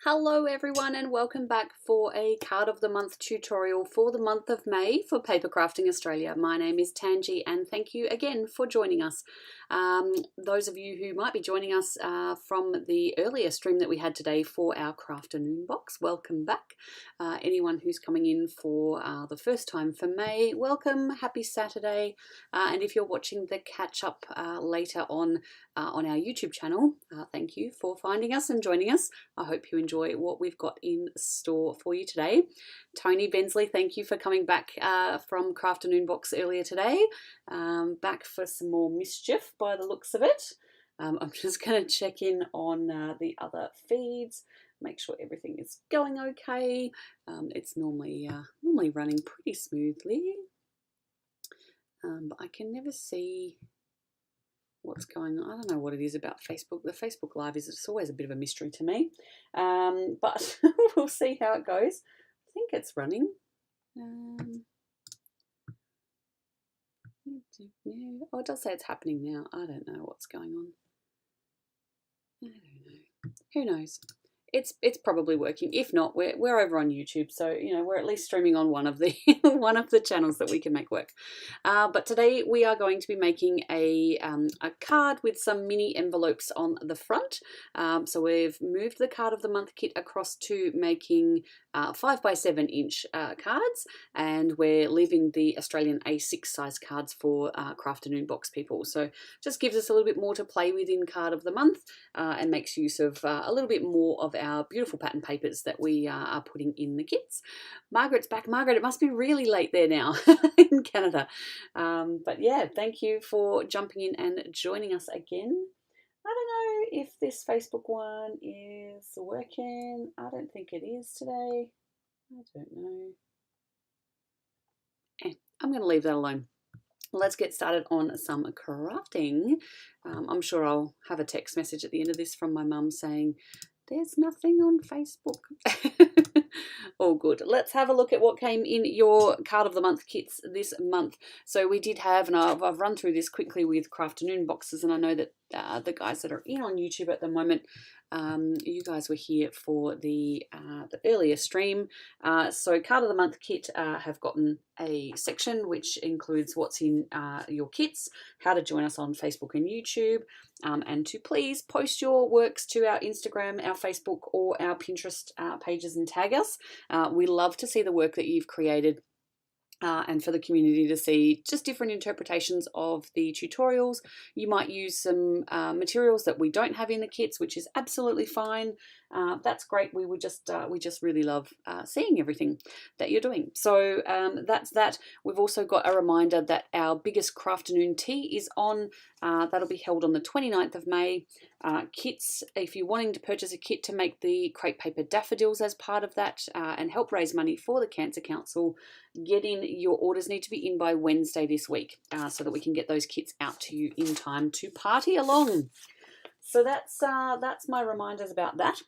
Hello everyone and welcome back for a card of the month tutorial for the month of May for Papercrafting Australia. My name is Tangi and thank you again for joining us. Those of you who might be joining us from the earlier stream that we had today for our Crafternoon box, welcome back. Anyone who's coming in for the first time for May, welcome, happy Saturday. And if you're watching the catch up later on our YouTube channel, thank you for finding us and joining us. I hope you enjoy what we've got in store for you today. Tony Bensley, thank you for coming back from Crafternoon box earlier today. Back for some more mischief by the looks of it. I'm just going to check in on the other feeds, make sure everything is going okay. It's normally running pretty smoothly, but I can never see what's going on. I don't know what it is about Facebook. The Facebook Live is always a bit of a mystery to me, but we'll see how it goes. I think it's running. Oh, it does say it's happening now. I don't know what's going on. I don't know. Who knows? It's probably working. If not, we're over on YouTube, so you know we're at least streaming on one of the one of the channels that we can make work. But today we are going to be making a card with some mini envelopes on the front. So we've moved the card of the month kit across to making 5 by 7 inch cards, and we're leaving the Australian A6 size cards for Crafternoon box people. So just gives us a little bit more to play with in card of the month, and makes use of a little bit more of our beautiful pattern papers that we are putting in the kits. Margaret's back. Margaret, it must be really late there now in Canada. But yeah, thank you for jumping in and joining us again. I don't know if this Facebook one is working. I don't think it is today. I don't know. I'm going to leave that alone. Let's get started on some crafting. I'm sure I'll have a text message at the end of this from my mum saying, there's nothing on Facebook. All good. Let's have a look at what came in your card of the month kits this month. So we did have, and I've run through this quickly with Crafternoon boxes, and I know that the guys that are in on YouTube at the moment, you guys were here for the earlier stream. So card of the month kit have gotten a section which includes what's in your kits, how to join us on Facebook and YouTube, and to please post your works to our Instagram, our Facebook or our Pinterest pages and tag us. We love to see the work that you've created. And for the community to see just different interpretations of the tutorials. You might use some materials that we don't have in the kits, which is absolutely fine. That's great. We just really love seeing everything that you're doing. So that's that. We've also got a reminder that our biggest Crafternoon tea is on. That'll be held on the 29th of May. Kits, if you're wanting to purchase a kit to make the crepe paper daffodils as part of that and help raise money for the Cancer Council, get in. Your orders need to be in by Wednesday this week so that we can get those kits out to you in time to party along. So that's my reminders about that.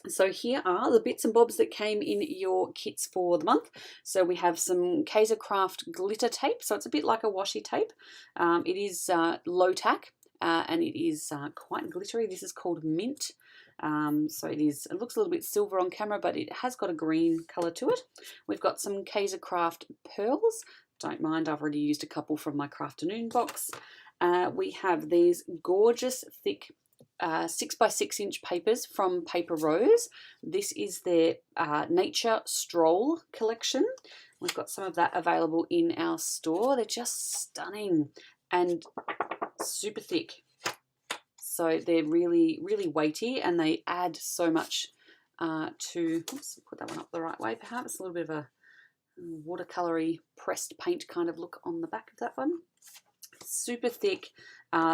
So here are the bits and bobs that came in your kits for the month. So we have some Kaisercraft glitter tape. So it's a bit like a washi tape. It is low tack and it is quite glittery. This is called Mint. So it looks a little bit silver on camera, but it has got a green colour to it. We've got some Kaisercraft pearls. Don't mind, I've already used a couple from my Crafternoon box. We have these gorgeous thick 6 by 6 inch papers from Paper Rose. This is their Nature Stroll collection. We've got some of that available in our store. They're just stunning and super thick. So they're really, really weighty and they add so much to, oops, put that one up the right way perhaps, a little bit of a watercolory pressed paint kind of look on the back of that one. Super thick.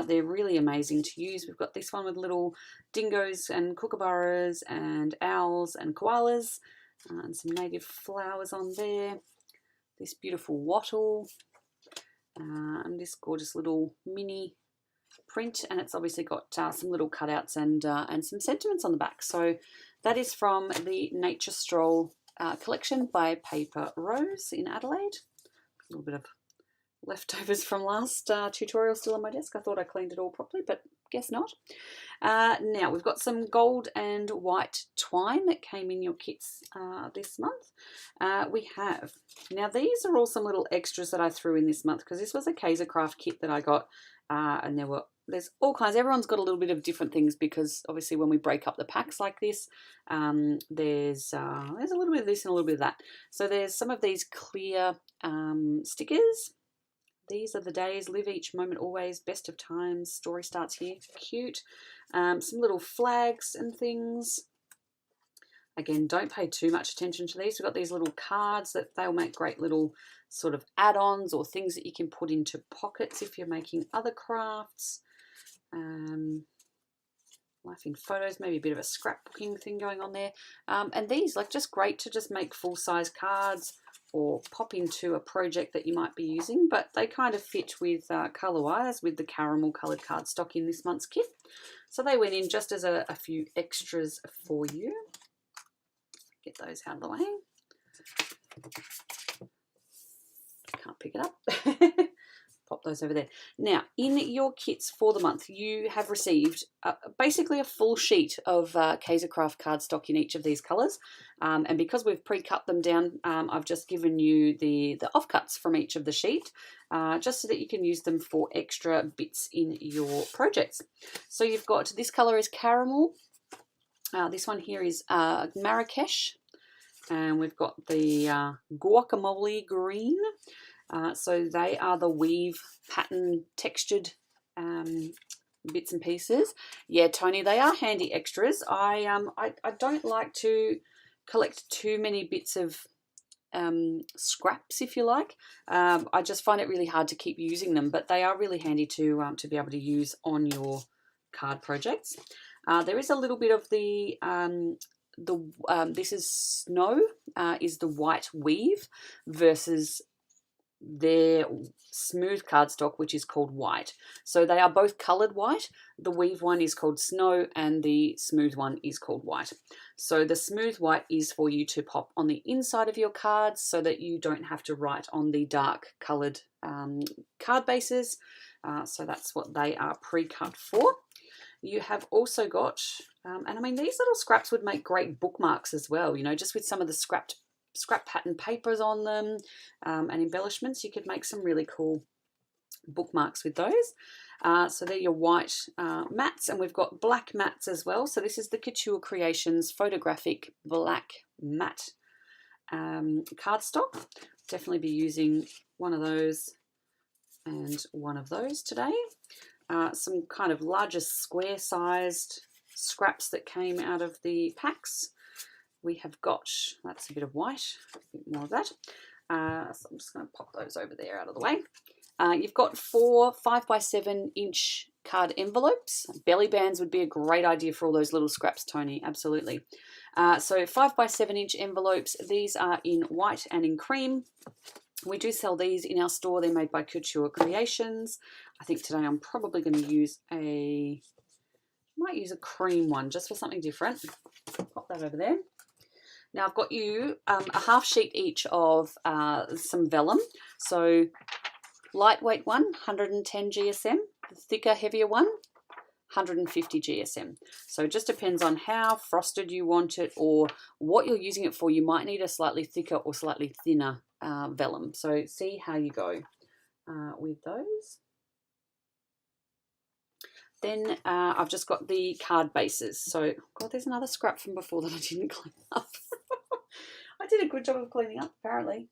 They're really amazing to use. We've got this one with little dingoes and kookaburras and owls and koalas and some native flowers on there. This beautiful wattle and this gorgeous little mini print, and it's obviously got some little cutouts and some sentiments on the back. So that is from the Nature Stroll collection by Paper Rose in Adelaide. A little bit of leftovers from last tutorial still on my desk. I thought I cleaned it all properly, but guess not. Now we've got some gold and white twine that came in your kits this month. We have, now these are all some little extras that I threw in this month because this was a Kaisercraft kit that I got, and there's all kinds. Everyone's got a little bit of different things because obviously when we break up the packs like this, there's a little bit of this and a little bit of that. So there's some of these clear stickers. These are the days, live each moment always, best of times, story starts here, cute. Some little flags and things. Again, don't pay too much attention to these. We've got these little cards that they'll make great little sort of add-ons or things that you can put into pockets if you're making other crafts. Laughing photos, maybe a bit of a scrapbooking thing going on there. And these, like, just great to just make full-size cards or pop into a project that you might be using, but they kind of fit with colour-wise with the caramel coloured cardstock in this month's kit. So they went in just as a few extras for you. Get those out of the way. Can't pick it up. Pop those over there. Now, in your kits for the month, you have received basically a full sheet of Kaisercraft cardstock in each of these colours. And because we've pre-cut them down, I've just given you the offcuts from each of the sheet, just so that you can use them for extra bits in your projects. So you've got, this colour is caramel. This one here is Marekesh. And we've got the Guacamole green. So they are the weave pattern textured bits and pieces. Yeah, Tony, they are handy extras. I don't like to collect too many bits of scraps, if you like. I just find it really hard to keep using them, but they are really handy to be able to use on your card projects. There is a little bit of the this is snow, is the white weave versus their smooth cardstock, which is called white. So they are both coloured white. The weave one is called snow and the smooth one is called white. So the smooth white is for you to pop on the inside of your cards so that you don't have to write on the dark coloured card bases. So that's what they are pre-cut for. You have also got, and I mean, these little scraps would make great bookmarks as well, you know, just with some of the scrap pattern papers on them and embellishments. You could make some really cool bookmarks with those. So they're your white mats, and we've got black mats as well. So this is the Couture Creations Photographic Black Matte cardstock. Definitely be using one of those and one of those today. Some kind of larger square sized scraps that came out of the packs. We have got, that's a bit of white, a bit more of that. So I'm just going to pop those over there out of the way. You've got 4 5x7-inch card envelopes. Belly bands would be a great idea for all those little scraps, Tony, absolutely. So 5x7-inch envelopes. These are in white and in cream. We do sell these in our store. They're made by Couture Creations. I think today I'm probably going to use might use a cream one just for something different. Pop that over there. Now I've got you a half sheet each of some vellum. So lightweight one, 110 GSM. The thicker, heavier one, 150 GSM. So it just depends on how frosted you want it or what you're using it for. You might need a slightly thicker or slightly thinner vellum. So see how you go with those. Then I've just got the card bases. So, God, there's another scrap from before that I didn't clean up. I did a good job of cleaning up, apparently.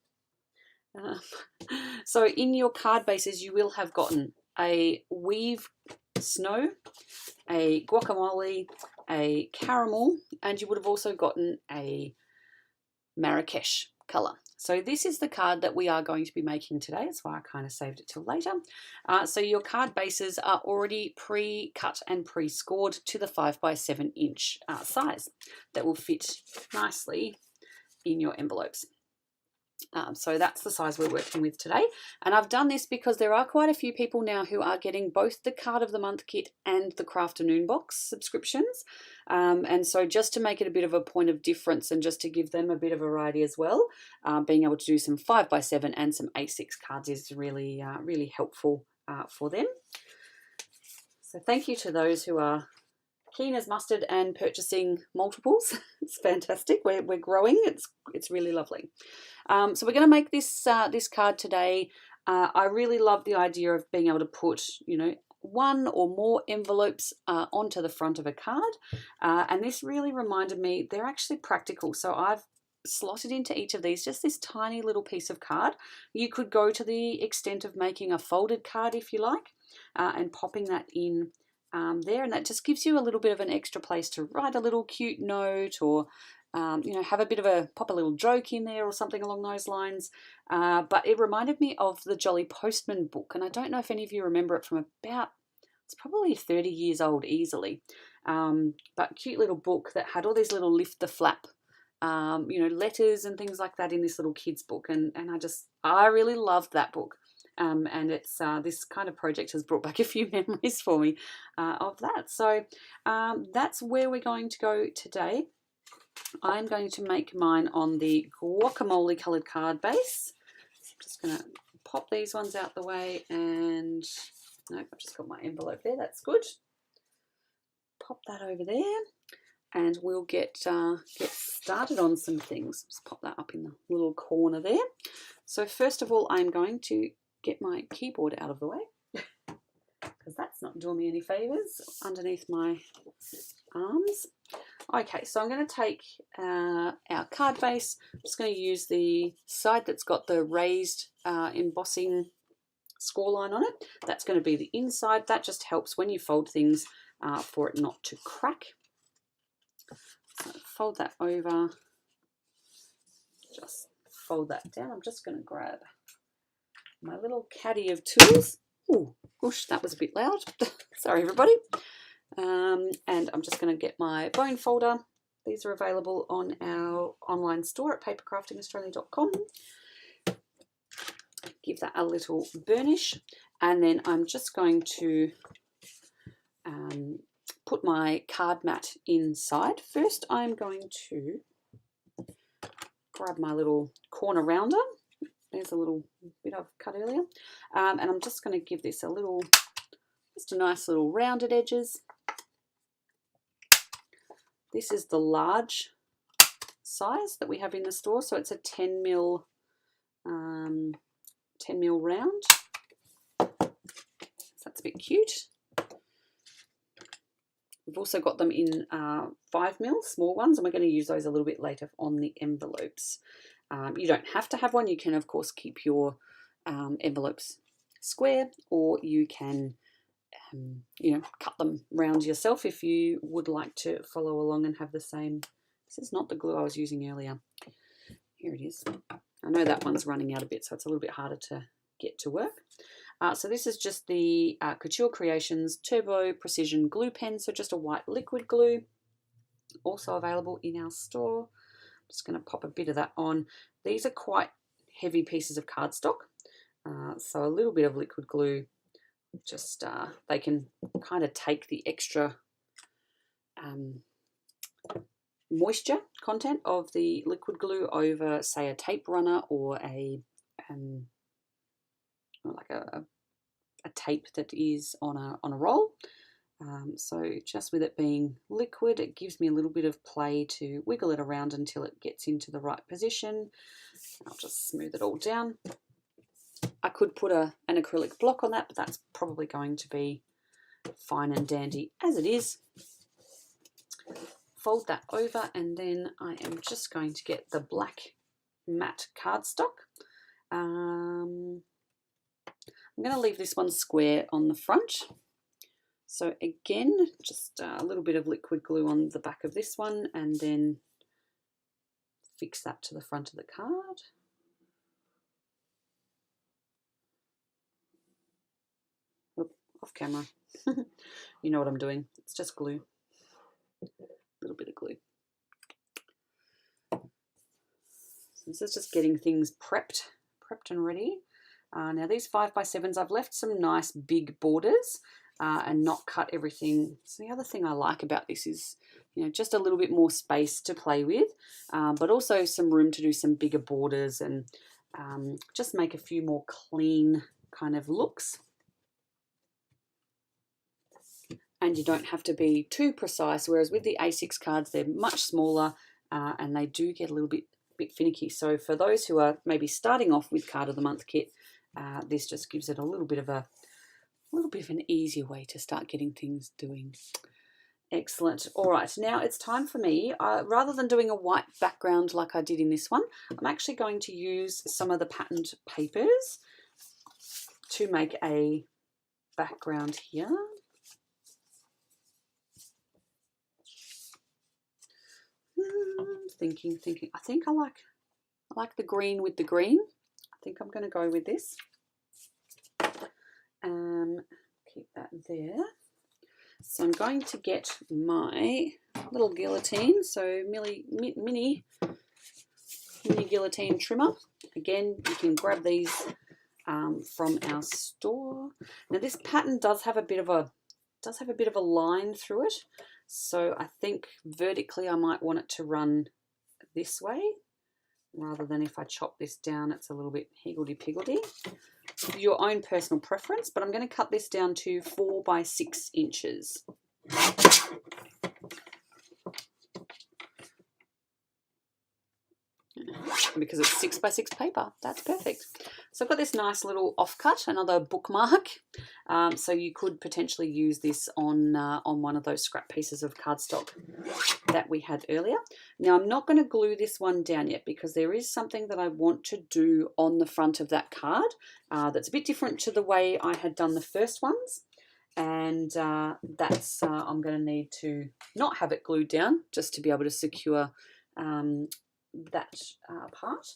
So in your card bases, you will have gotten a weave snow, a guacamole, a caramel, and you would have also gotten a Marekesh colour. So this is the card that we are going to be making today. That's why I kind of saved it till later. So your card bases are already pre-cut and pre-scored to the 5x7-inch size that will fit nicely in your envelopes. So that's the size we're working with today. And I've done this because there are quite a few people now who are getting both the Card of the Month kit and the Crafternoon box subscriptions. And so just to make it a bit of a point of difference and just to give them a bit of variety as well, being able to do some 5x7 and some A6 cards is really, really helpful for them. So thank you to those who are keen as mustard and purchasing multiples. It's fantastic. We're growing. It's really lovely. So we're going to make this this card today. I really love the idea of being able to put, you know, one or more envelopes onto the front of a card, and this really reminded me they're actually practical. So I've slotted into each of these just this tiny little piece of card. You could go to the extent of making a folded card if you like, and popping that in there, and that just gives you a little bit of an extra place to write a little cute note, or you know, have a bit of pop a little joke in there or something along those lines. But it reminded me of the Jolly Postman book, and I don't know if any of you remember it from about, it's probably 30 years old easily, but cute little book that had all these little lift the flap, you know, letters and things like that in this little kids book, and I really loved that book. And it's this kind of project has brought back a few memories for me of that. So that's where we're going to go today. I'm going to make mine on the guacamole coloured card base. So I'm just going to pop these ones out the way, and nope, I've just got my envelope there. That's good. Pop that over there, and we'll get started on some things. Just pop that up in the little corner there. So first of all, I'm going to get my keyboard out of the way, because that's not doing me any favours underneath my arms. Okay, so I'm going to take our card base. I'm just going to use the side that's got the raised embossing score line on it. That's going to be the inside. That just helps when you fold things for it not to crack. So fold that over. Just fold that down. I'm just going to grab my little caddy of tools. Oh, gosh, that was a bit loud. Sorry, everybody. And I'm just going to get my bone folder. These are available on our online store at papercraftingaustralia.com. Give that a little burnish, and then I'm just going to put my card mat inside. First, I'm going to grab my little corner rounder. There's a little bit I've cut earlier, and I'm just going to give this just a nice little rounded edges. This is the large size that we have in the store, so it's a 10 mil round. So that's a bit cute. We've also got them in 5 mil, small ones, and we're going to use those a little bit later on the envelopes. You don't have to have one. You can, of course, keep your envelopes square, or you can you know, cut them round yourself if you would like to follow along and have the same. This is not the glue I was using earlier. Here it is. I know that one's running out a bit, so it's a little bit harder to get to work. So this is just the Couture Creations Turbo Precision Glue Pen, so just a white liquid glue, also available in our store. I'm just going to pop a bit of that on. These are quite heavy pieces of cardstock, so a little bit of liquid glue, just they can kind of take the extra moisture content of the liquid glue over, say, a tape runner or a like a tape that is on a roll. So just with it being liquid, it gives me a little bit of play to wiggle it around until it gets into the right position. I'll just smooth it all down. I could put an acrylic block on that, but that's probably going to be fine and dandy as it is. Fold that over, and then I am just going to get the black matte cardstock. I'm going to leave this one square on the front. So again, just a little bit of liquid glue on the back of this one, and then fix that to the front of the card. Off camera. You know what I'm doing. It's just glue. A little bit of glue. So this is just getting things prepped and ready. Now these 5x7s, I've left some nice big borders and not cut everything. So the other thing I like about this is, you know, just a little bit more space to play with, but also some room to do some bigger borders and just make a few more clean kind of looks. and you don't have to be too precise, whereas with the A6 cards, they're much smaller and they do get a little bit finicky. So for those who are maybe starting off with Card of the Month kit, this just gives it a little bit of an easier way to start getting things doing. Excellent. All right, now it's time for me, rather than doing a white background like I did in this one, I'm actually going to use some of the patterned papers to make a background here. Thinking. I think I like the green with the green. I think I'm going to go with this. Keep that there. So I'm going to get my little guillotine, so mini guillotine trimmer. Again, you can grab these from our store. Now this pattern does have a bit of a line through it, so I think vertically I might want it to run this way rather than if I chop this down it's a little bit higgledy-piggledy. Your own personal preference, but I'm going to cut this down to 4 by 6 inches. Because it's 6 by 6 paper, that's perfect. So I've got this nice little offcut, another bookmark. So you could potentially use this on one of those scrap pieces of cardstock that we had earlier. Now I'm not going to glue this one down yet because there is something that I want to do on the front of that card that's a bit different to the way I had done the first ones. And that's I'm going to need to not have it glued down just to be able to secure that part.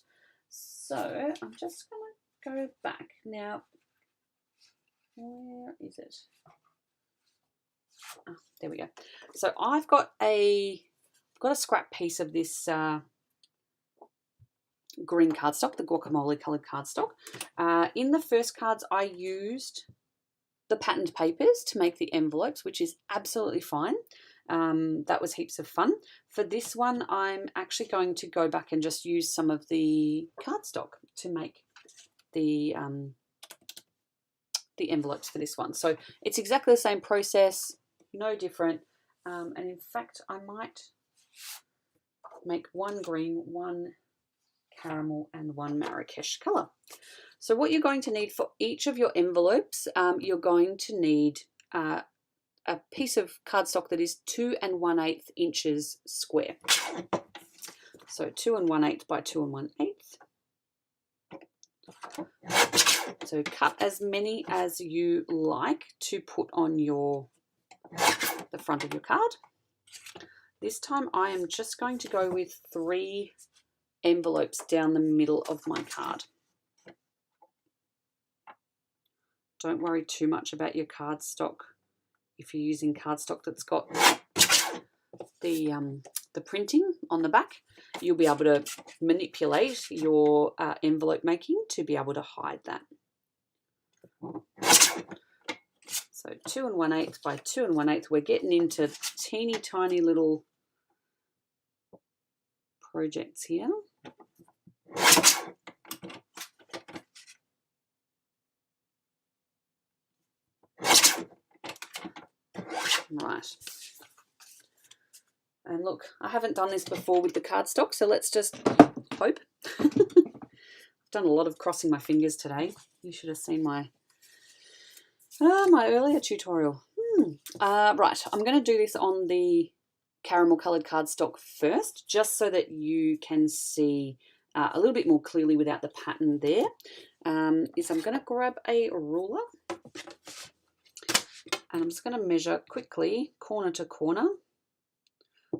So I'm just going to go back now. Where is it? Oh, there we go. So I've got a scrap piece of this green cardstock, the guacamole coloured cardstock. In the first cards I used the patterned papers to make the envelopes, which is absolutely fine. That was heaps of fun. For this one, I'm actually going to go back and just use some of the cardstock to make the envelopes for this one. So it's exactly the same process, no different. And in fact, I might make one green, one caramel, and one Marekesh colour. So what you're going to need for each of your envelopes, you're going to need a piece of cardstock that is 2 1/8 inches square. So 2 1/8 by 2 1/8. So cut as many as you like to put on the front of your card. This time I am just going to go with 3 envelopes down the middle of my card. Don't worry too much about your cardstock. If you're using cardstock that's got the printing on the back, you'll be able to manipulate your envelope making to be able to hide that. So 2 1/8 by 2 1/8. We're getting into teeny tiny little projects here. Right. And look, I haven't done this before with the cardstock, so let's just hope. I've done a lot of crossing my fingers today. You should have seen my earlier tutorial. Right, I'm going to do this on the caramel coloured cardstock first, just so that you can see a little bit more clearly without the pattern there. I'm going to grab a ruler. And I'm just going to measure quickly corner to corner.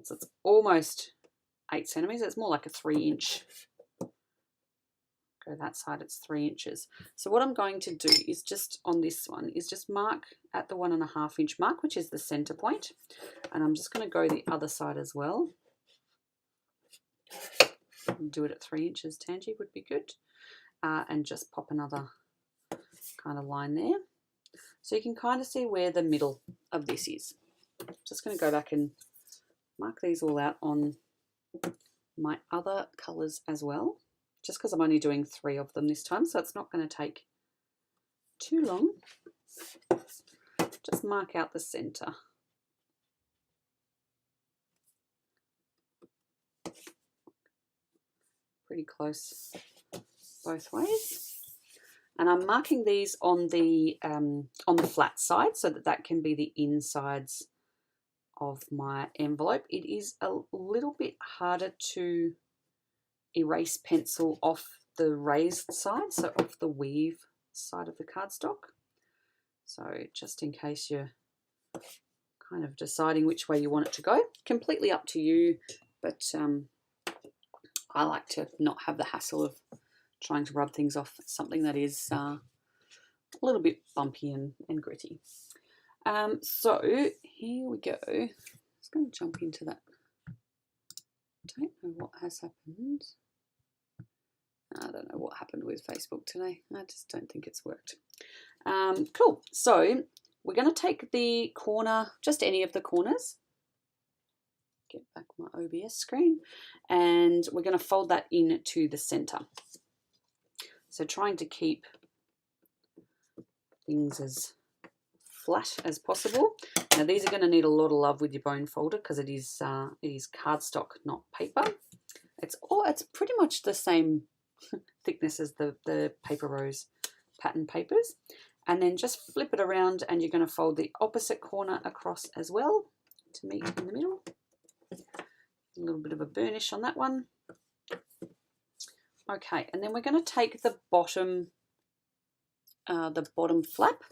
So it's almost 8 centimetres. It's more like a 3-inch. Go that side, it's 3 inches. So what I'm going to do is just on this one is just mark at the 1.5 inch mark, which is the centre point. And I'm just going to go the other side as well. Do it at 3 inches, Tangi would be good. And just pop another kind of line there. So you can kind of see where the middle of this is. Just going to go back and mark these all out on my other colours as well, just because I'm only doing 3 of them this time, so it's not going to take too long. Just mark out the centre pretty close both ways. And I'm marking these on the flat side so that that can be the insides of my envelope. It is a little bit harder to erase pencil off the raised side, so off the weave side of the cardstock. So just in case you're kind of deciding which way you want it to go, completely up to you, but I like to not have the hassle of trying to rub things off something that is a little bit bumpy and gritty. So here we go. I'm just going to jump into that. Don't know what has happened. I don't know what happened with Facebook today. I just don't think it's worked. Cool. So we're going to take the corner, just any of the corners. Get back my OBS screen. And we're going to fold that into the center. So trying to keep things as flat as possible. Now these are going to need a lot of love with your bone folder because it is cardstock, not paper. It's pretty much the same thickness as the Paper Rose pattern papers. And then just flip it around and you're going to fold the opposite corner across as well to meet in the middle. A little bit of a burnish on that one. Okay, and then we're going to take the bottom flap,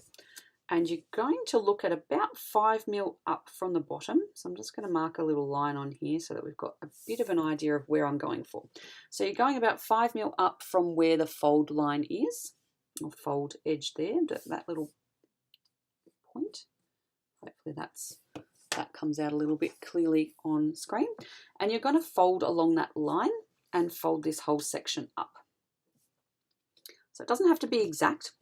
and you're going to look at about 5 mil up from the bottom. So I'm just going to mark a little line on here so that we've got a bit of an idea of where I'm going for. So you're going about 5 mil up from where the fold line is, or fold edge there, that little point. Hopefully that comes out a little bit clearly on screen. And you're going to fold along that line and fold this whole section up. So it doesn't have to be exact,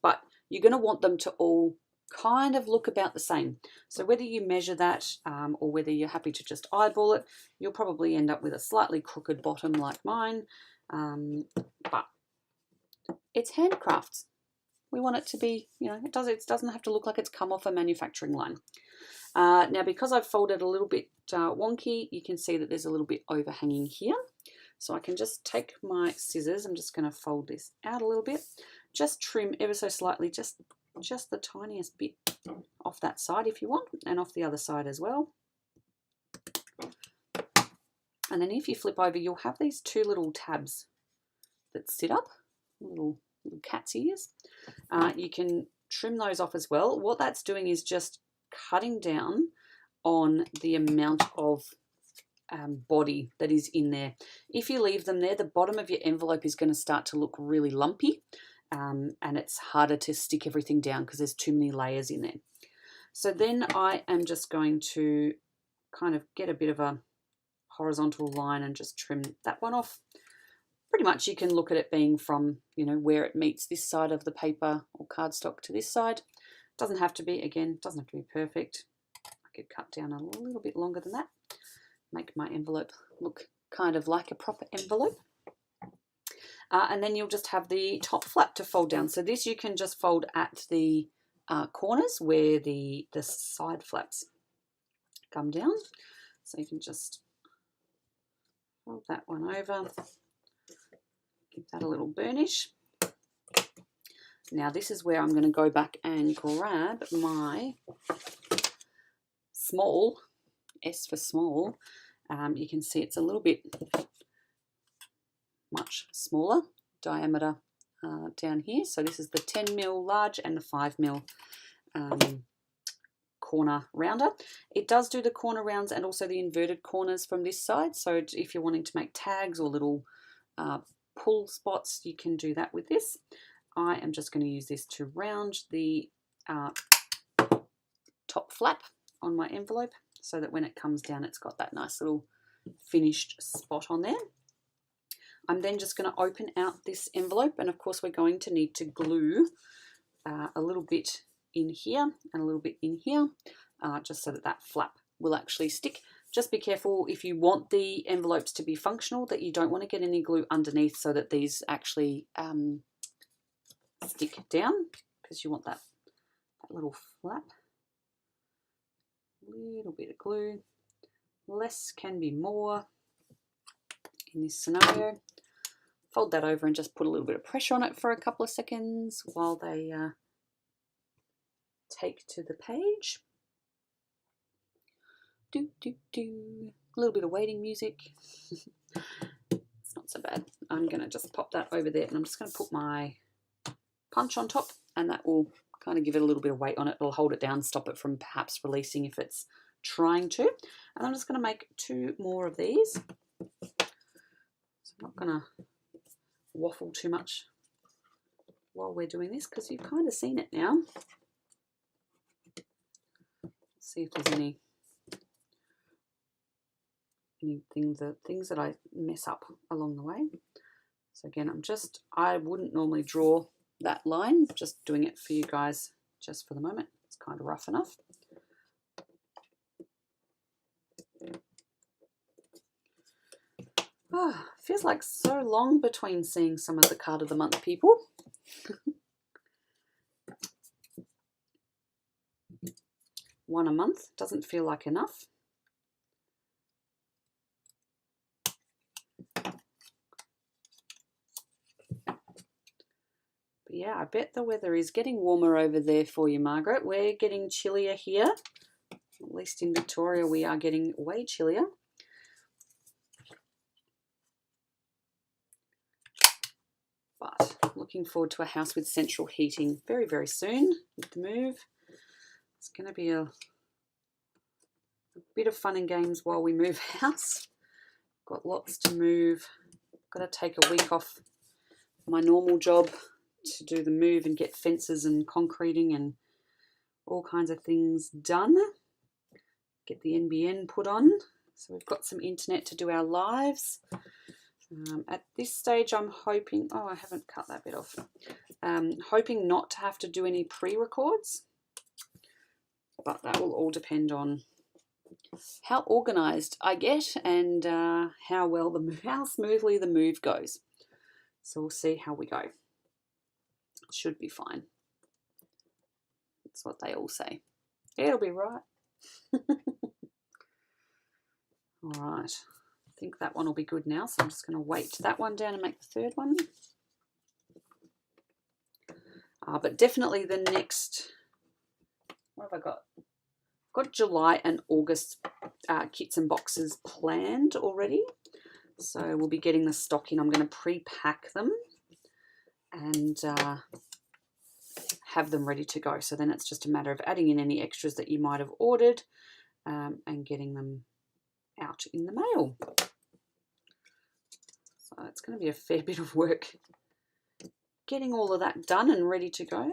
but you're going to want them to all kind of look about the same. So whether you measure that or whether you're happy to just eyeball it, you'll probably end up with a slightly crooked bottom like mine. But it's handcrafts. We want it to be, it doesn't have to look like it's come off a manufacturing line. Now, because I've folded a little bit wonky, you can see that there's a little bit overhanging here. So I can just take my scissors, I'm just going to fold this out a little bit, just trim ever so slightly, just the tiniest bit off that side if you want, and off the other side as well. And then if you flip over, you'll have these two little tabs that sit up, little cat's ears. You can trim those off as well. What that's doing is just cutting down on the amount of body that is in there. If you leave them there, the bottom of your envelope is going to start to look really lumpy, and it's harder to stick everything down because there's too many layers in there. So then I am just going to kind of get a bit of a horizontal line and just trim that one off. Pretty much you can look at it being from, where it meets this side of the paper or cardstock to this side. Doesn't have to be, again, doesn't have to be perfect. I could cut down a little bit longer than that. Make my envelope look kind of like a proper envelope. And then you'll just have the top flap to fold down. So this you can just fold at the corners where the side flaps come down. So you can just fold that one over. Give that a little burnish. Now this is where I'm going to go back and grab my small, S for small. You can see it's a little bit much smaller diameter down here. So this is the 10 mil large and the 5 mil corner rounder. It does do the corner rounds and also the inverted corners from this side. So if you're wanting to make tags or little pull spots, you can do that with this. I am just going to use this to round the top flap on my envelope so that when it comes down it's got that nice little finished spot on there. I'm then just going to open out this envelope, and of course we're going to need to glue a little bit in here and a little bit in here, just so that that flap will actually stick. Just be careful if you want the envelopes to be functional that you don't want to get any glue underneath so that these actually stick down, because you want that little flap. A little bit of glue. Less can be more in this scenario. fold that over and just put a little bit of pressure on it for a couple of seconds while they take to the page. Do, do, do. A little bit of waiting music. It's not so bad. I'm going to just pop that over there, and I'm just going to put my punch on top, and that will kind of give it a little bit of weight on it. It'll hold it down, stop it from perhaps releasing if it's trying to. And I'm just going to make 2 more of these. So I'm not going to waffle too much while we're doing this, because you've kind of seen it now. Let's see if there's things that I mess up along the way. So again, I wouldn't normally draw that line, just doing it for you guys just for the moment. It's kind of rough enough. Oh, feels like so long between seeing some of the card of the month people. One a month doesn't feel like enough. But yeah, I bet the weather is getting warmer over there for you, Margaret. We're getting chillier here. At least in Victoria, we are getting way chillier. But looking forward to a house with central heating very, very soon with the move. It's going to be a bit of fun and games while we move house. Got lots to move. Got to take a week off my normal job to do the move and get fences and concreting and all kinds of things done. Get the NBN put on. So we've got some internet to do our lives. At this stage, I'm hoping, oh, I haven't cut that bit off. Hoping not to have to do any pre-records, but that will all depend on how organized I get and how smoothly the move goes. So we'll see how we go. It should be fine. That's what they all say. It'll be right. All right. I think that one will be good now, so I'm just going to weight that one down and make the third one. But definitely the next, what have I got? I've got July and August kits and boxes planned already. So we'll be getting the stock in. I'm going to pre-pack them and have them ready to go. So then it's just a matter of adding in any extras that you might have ordered and getting them out in the mail. So it's going to be a fair bit of work getting all of that done and ready to go.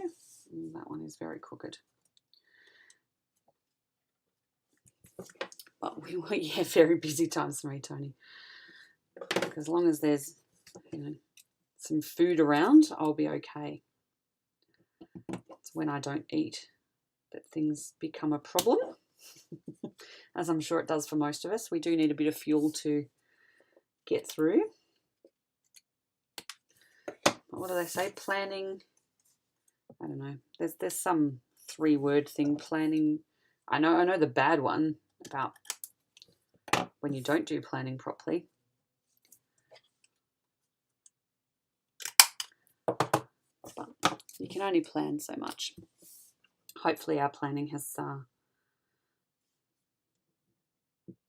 And that one is very crooked. But we were, yeah, very busy times, Marie Tony. As long as there's, some food around, I'll be okay. It's when I don't eat that things become a problem, as I'm sure it does for most of us. We do need a bit of fuel to get through. What do they say? Planning. I don't know. There's some 3-word thing. Planning. I know the bad one about when you don't do planning properly. But you can only plan so much. Hopefully our planning has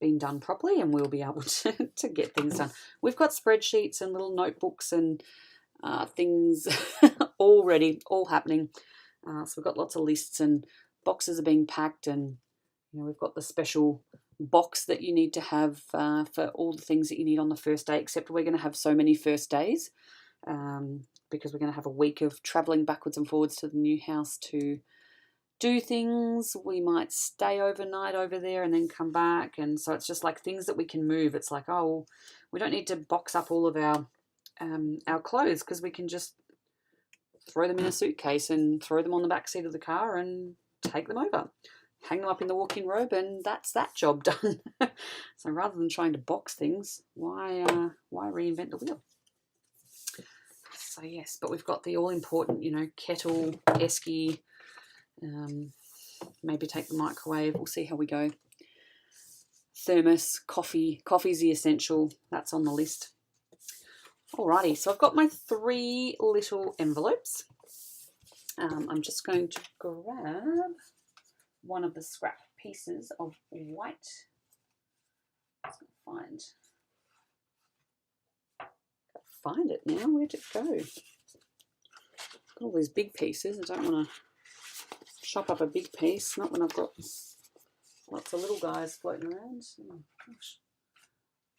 been done properly and we'll be able to get things done. We've got spreadsheets and little notebooks and things all ready, all happening. So we've got lots of lists and boxes are being packed, and we've got the special box that you need to have for all the things that you need on the first day, except we're going to have so many first days because we're going to have a week of travelling backwards and forwards to the new house to do things. We might stay overnight over there and then come back, and so it's just like things that we can move. It's like, oh, we don't need to box up all of our clothes because we can just throw them in a suitcase and throw them on the back seat of the car and take them over, hang them up in the walk-in robe, and that's that job done. So rather than trying to box things, why reinvent the wheel? So yes, but we've got the all-important, kettle, esky, maybe take the microwave. We'll see how we go. Thermos, coffee. Coffee's the essential. That's on the list. Alrighty, so I've got my 3 little envelopes. I'm just going to grab one of the scrap pieces of white. Find it now. Where'd it go? Got all these big pieces. I don't want to chop up a big piece, not when I've got lots of little guys floating around. Oh, gosh.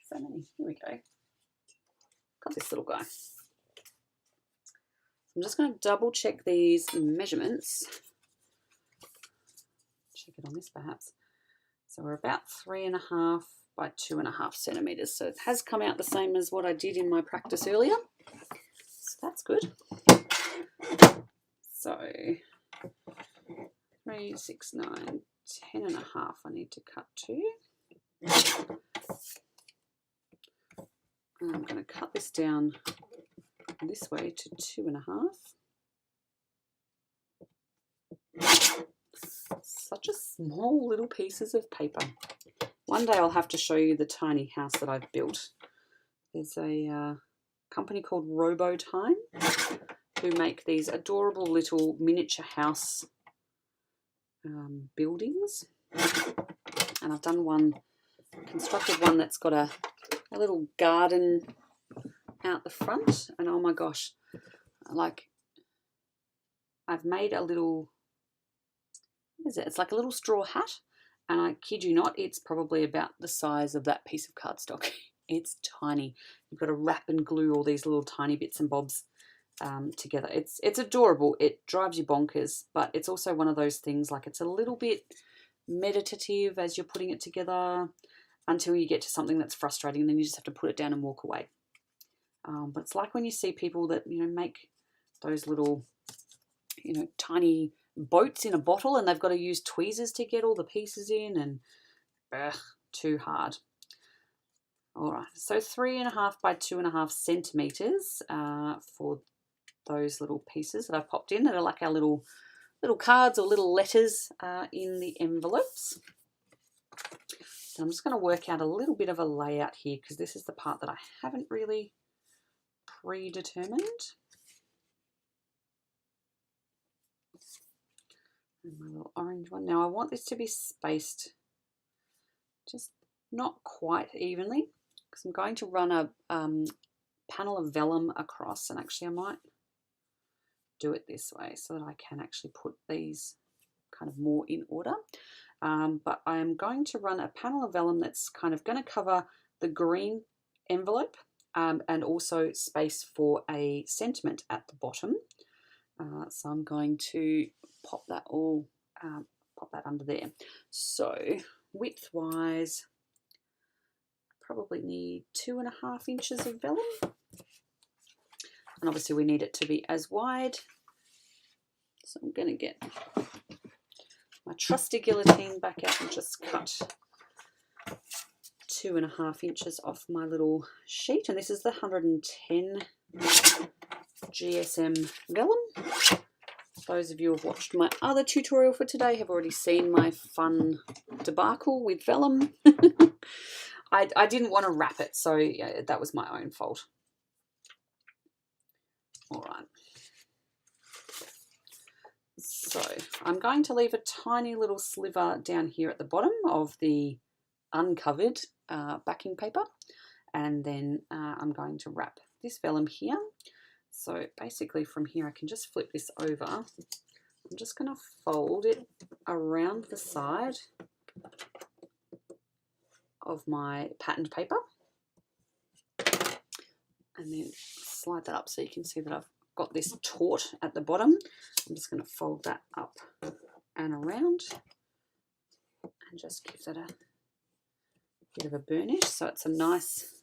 So many. Here we go. Got this little guy. I'm just going to double check these measurements. Check it on this perhaps. So we're about 3.5 by 2.5 centimeters. So it has come out the same as what I did in my practice earlier. So that's good. So 3, 6, 9, 10.5 I need to cut to. And I'm going to cut this down this way to 2.5. Such a small little pieces of paper. One day I'll have to show you the tiny house that I've built. There's a company called Robotime who make these adorable little miniature house buildings. And I've done one, constructed one that's got a little garden out the front. And oh my gosh, like I've made a little, what is it? It's like a little straw hat. And I kid you not, it's probably about the size of that piece of cardstock. It's tiny. You've got to wrap and glue all these little tiny bits and bobs together. It's adorable. It drives you bonkers, but it's also one of those things, like it's a little bit meditative as you're putting it together until you get to something that's frustrating and then you just have to put it down and walk away. But it's like when you see people that, you know, make those little, you know, tiny boats in a bottle and they've got to use tweezers to get all the pieces in, and too hard. All right, so 3.5 by 2.5 centimeters for those little pieces that I've popped in that are like our little cards or little letters in the envelopes. So I'm just going to work out a little bit of a layout here because this is the part that I haven't really predetermined. And my little orange one. Now I want this to be spaced just not quite evenly because I'm going to run a panel of vellum across, and actually I might do it this way so that I can actually put these kind of more in order. But I'm going to run a panel of vellum that's kind of going to cover the green envelope and also space for a sentiment at the bottom. So I'm going to pop that all, pop that under there. So width-wise, probably need 2.5 inches of vellum. And obviously we need it to be as wide. So I'm going to get my trusty guillotine back out and just cut 2.5 inches off my little sheet. And this is the 110 GSM vellum. Those of you who have watched my other tutorial for today have already seen my fun debacle with vellum. I didn't want to wrap it, so yeah, that was my own fault. All right. So I'm going to leave a tiny little sliver down here at the bottom of the uncovered backing paper, and then I'm going to wrap this vellum here. So basically from here I can just flip this over. I'm just going to fold it around the side of my patterned paper and then slide that up so you can see that I've got this taut at the bottom. I'm just going to fold that up and around and just give that a bit of a burnish so it's a nice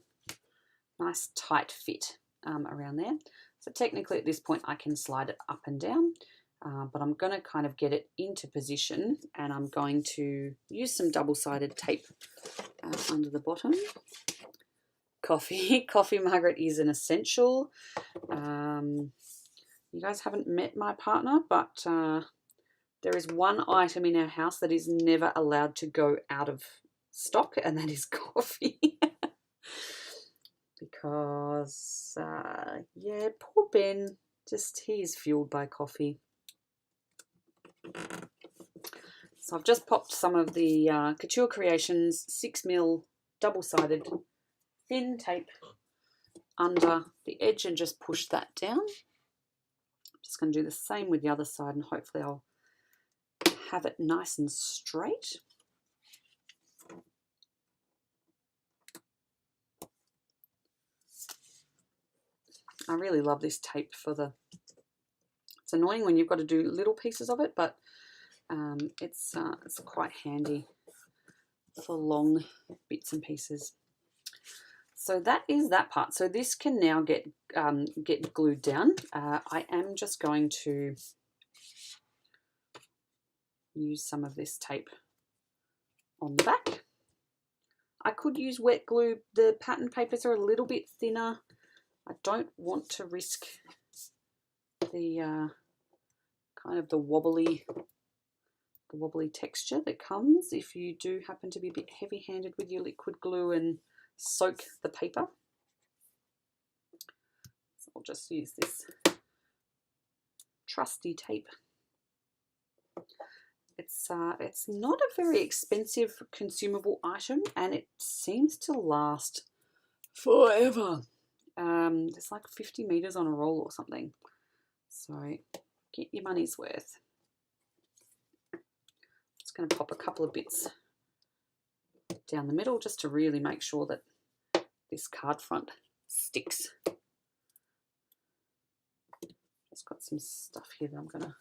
tight fit around there. So technically at this point I can slide it up and down, but I'm going to kind of get it into position, and I'm going to use some double-sided tape under the bottom. Coffee Margaret is an essential. You guys haven't met my partner, but there is one item in our house that is never allowed to go out of stock, and that is coffee. because, yeah, poor Ben, just he is fueled by coffee. So I've just popped some of the Couture Creations 6mm double-sided thin tape under the edge and just push that down. I'm just going to do the same with the other side, and hopefully I'll have it nice and straight. I really love this tape for the, it's annoying when you've got to do little pieces of it, but it's quite handy for long bits and pieces. So that is that part. So this can now get glued down. I am just going to use some of this tape on the back. I could use wet glue. The pattern papers are a little bit thinner. I don't want to risk the kind of the wobbly texture that comes if you do happen to be a bit heavy-handed with your liquid glue and soak the paper. So I'll just use this trusty tape. It's not a very expensive consumable item, and it seems to last forever. There's like 50 meters on a roll or something, so get your money's worth. Just going to pop a couple of bits down the middle just to really make sure that this card front sticks. Just got some stuff here that I'm going to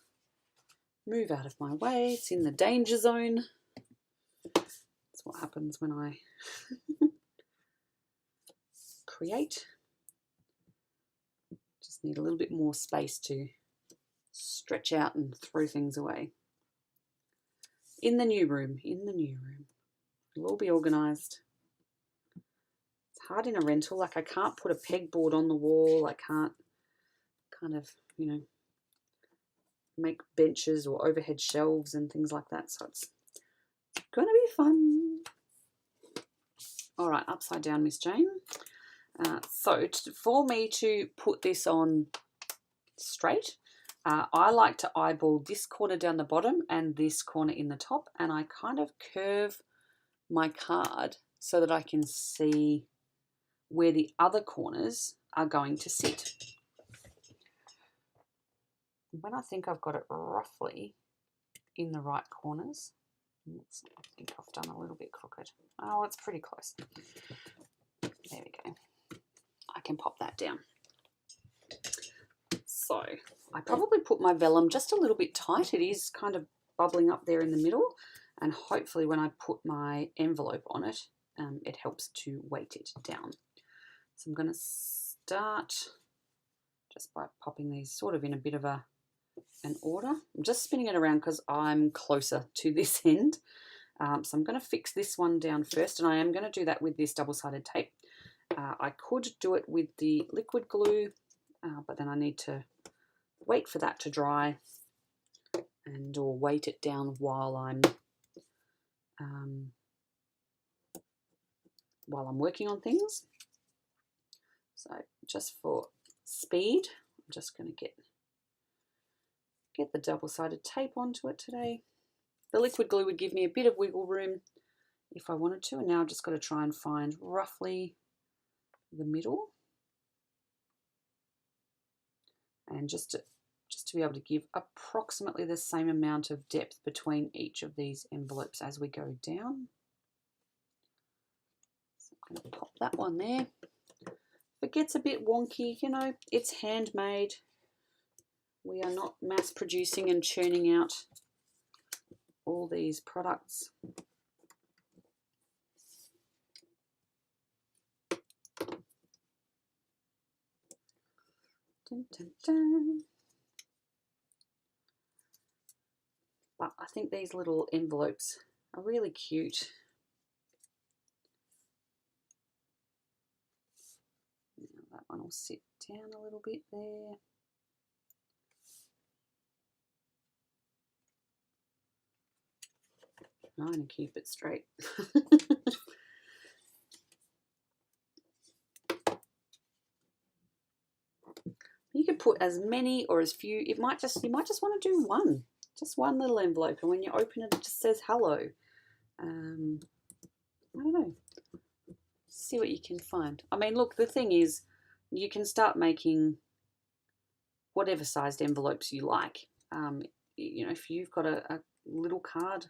move out of my way. It's in the danger zone. That's what happens when I create. Just need a little bit more space to stretch out and throw things away. In the new room, It'll all be organised. It's hard in a rental, like I can't put a pegboard on the wall, I can't kind of, you know, make benches or overhead shelves and things like that, so it's going to be fun. All right, upside down, Miss Jane. So for me to put this on straight, I like to eyeball this corner down the bottom and this corner in the top, and I kind of curve my card so that I can see where the other corners are going to sit. When I think I've got it roughly in the right corners, I think I've done a little bit crooked. Oh, it's pretty close. There we go. I can pop that down. So I probably put my vellum just a little bit tight. It is kind of bubbling up there in the middle, and hopefully when I put my envelope on it, it helps to weight it down. So I'm going to start just by popping these sort of in a bit of an order. I'm just spinning it around because I'm closer to this end. So I'm going to fix this one down first, and I am going to do that with this double-sided tape. I could do it with the liquid glue, but then I need to wait for that to dry or weight it down while I'm working on things. So just for speed, I'm just going to get the double-sided tape onto it today. The liquid glue would give me a bit of wiggle room if I wanted to, and now I've just got to try and find roughly the middle, and just to be able to give approximately the same amount of depth between each of these envelopes as we go down. So I'm going to pop that one there. If it gets a bit wonky, you know, it's handmade. We are not mass producing and churning out all these products. Dun, dun, dun. But I think these little envelopes are really cute. Now that one will sit down a little bit there. Trying to keep it straight. could put as many or as few. You might just want to do one, just one little envelope, and when you open it, it just says hello. I don't know. See what you can find. I mean, look, the thing is, you can start making whatever sized envelopes you like. You know, if you've got a little card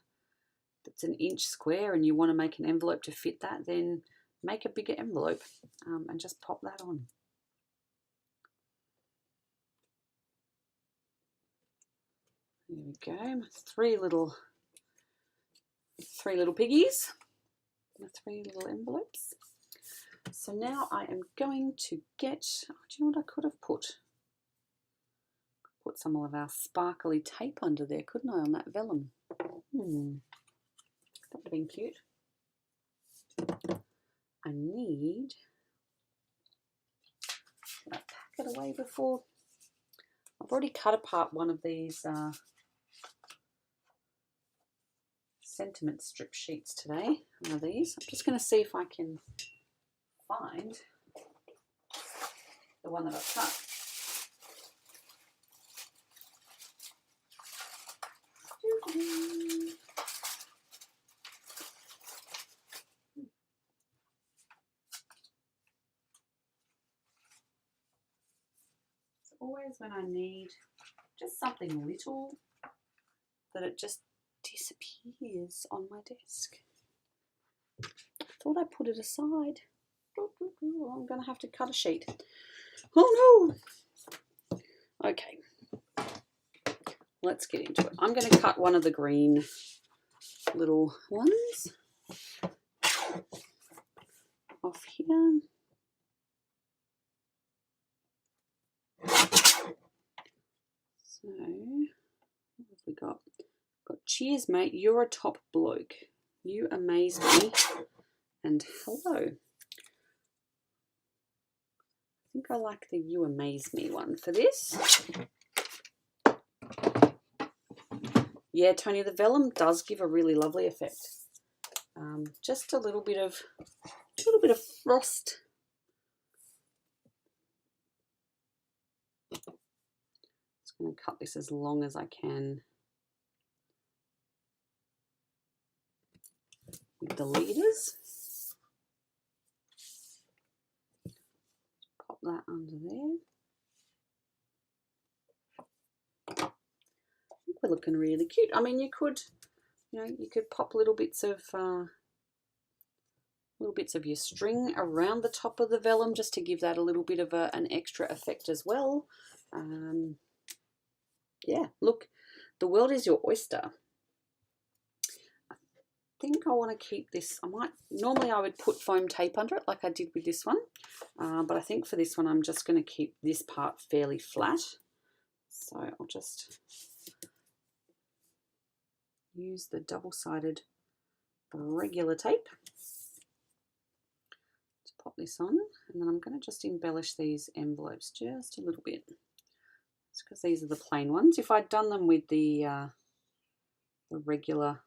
that's an inch square and you want to make an envelope to fit that, then make a bigger envelope and just pop that on. There we go. Three little piggies. My 3 little envelopes. So now I am going to get, do you know what I could have put? Put some of our sparkly tape under there, couldn't I, on that vellum? That would have been cute. I need, should I pack it away before? I've already cut apart one of these sentiment strip sheets today. One of these. I'm just going to see if I can find the one that I've cut. It's always when I need just something little that it just disappears on my desk. I thought I put it aside. I'm going to have to cut a sheet. Oh no! Okay, let's get into it. I'm going to cut one of the green little ones off here. So, what have we got? Got cheers, mate. You're a top bloke. You amaze me. And hello. I think I like the you amaze me one for this. Yeah, Tony, the vellum does give a really lovely effect. Just a little bit of frost. Just going to cut this as long as I can with the leaders. Pop that under there. We're looking really cute. I mean, you could pop little bits of your string around the top of the vellum just to give that a little bit of an extra effect as well. Yeah, look, the world is your oyster. I think I want to keep this. Normally I would put foam tape under it like I did with this one, but I think for this one I'm just going to keep this part fairly flat. So I'll just use the double-sided regular tape to pop this on, and then I'm going to just embellish these envelopes just a little bit. It's because these are the plain ones. If I'd done them with the regular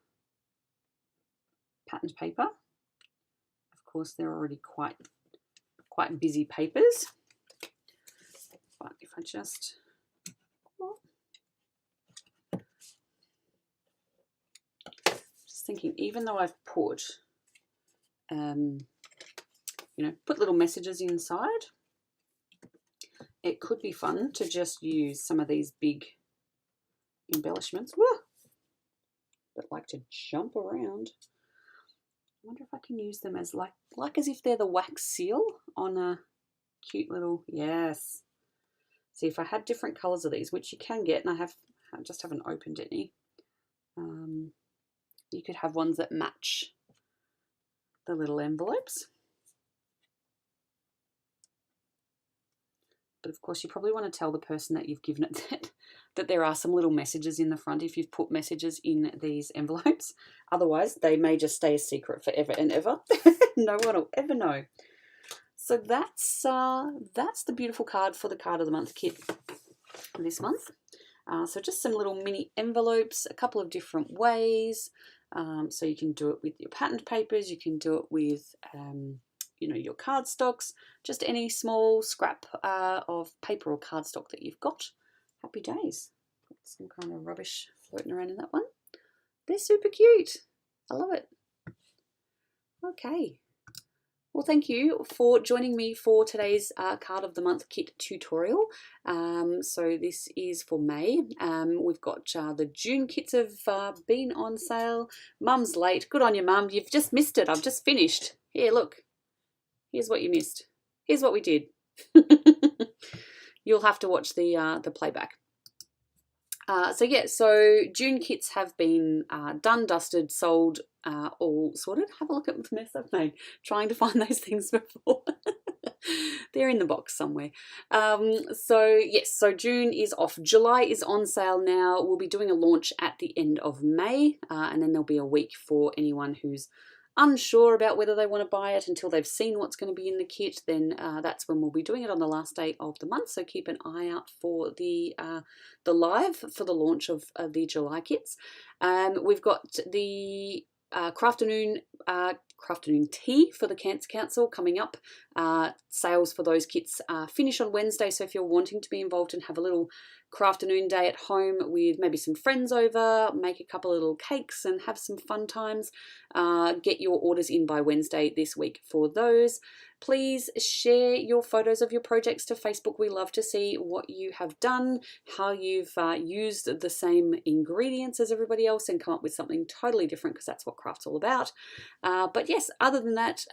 patterned paper, of course they're already quite busy papers. But if I just thinking, even though I've put put little messages inside, it could be fun to just use some of these big embellishments that like to jump around. I wonder if I can use them as like as if they're the wax seal on a cute little, yes. See, if I had different colours of these, which you can get, and I just haven't opened any, you could have ones that match the little envelopes. But of course, you probably want to tell the person that you've given it that there are some little messages in the front if you've put messages in these envelopes. Otherwise, they may just stay a secret forever and ever. No one will ever know. So that's the beautiful card for the Card of the Month kit this month. So just some little mini envelopes, a couple of different ways. So you can do it with your patterned papers. You can do it with your cardstocks, just any small scrap of paper or cardstock that you've got. Happy days. Got some kind of rubbish floating around in that one. They're super cute. I love it. Okay. Well, thank you for joining me for today's Card of the Month kit tutorial. So this is for May. We've got the June kits have been on sale. Mum's late. Good on you, Mum. You've just missed it. I've just finished. Here, look. Here's what you missed. Here's what we did. You'll have to watch the playback. So June kits have been done, dusted, sold, all sorted. Have a look at the mess I've made trying to find those things before. They're in the box somewhere. So June is off. July is on sale now. We'll be doing a launch at the end of May, and then there'll be a week for anyone who's unsure about whether they want to buy it until they've seen what's going to be in the kit. Then that's when we'll be doing it on the last day of the month, so keep an eye out for the live for the launch of the July kits. We've got the Crafternoon tea for the Cancer Council coming up. Sales for those kits finish on Wednesday, so if you're wanting to be involved and have a little Crafternoon day at home with maybe some friends over, make a couple of little cakes and have some fun times, get your orders in by Wednesday this week for those. Please share your photos of your projects to Facebook. We love to see what you have done, how you've used the same ingredients as everybody else and come up with something totally different, because that's what craft's all about. But yes, other than that,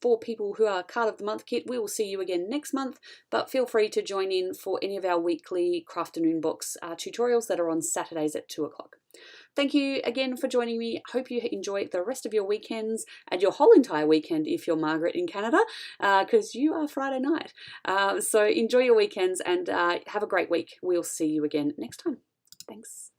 for people who are Card of the Month kit, we will see you again next month, but feel free to join in for any of our weekly Crafternoon Box tutorials that are on Saturdays at 2 o'clock. Thank you again for joining me. Hope you enjoy the rest of your weekends and your whole entire weekend if you're Margaret in Canada, because you are Friday night. So enjoy your weekends and have a great week. We'll see you again next time. Thanks.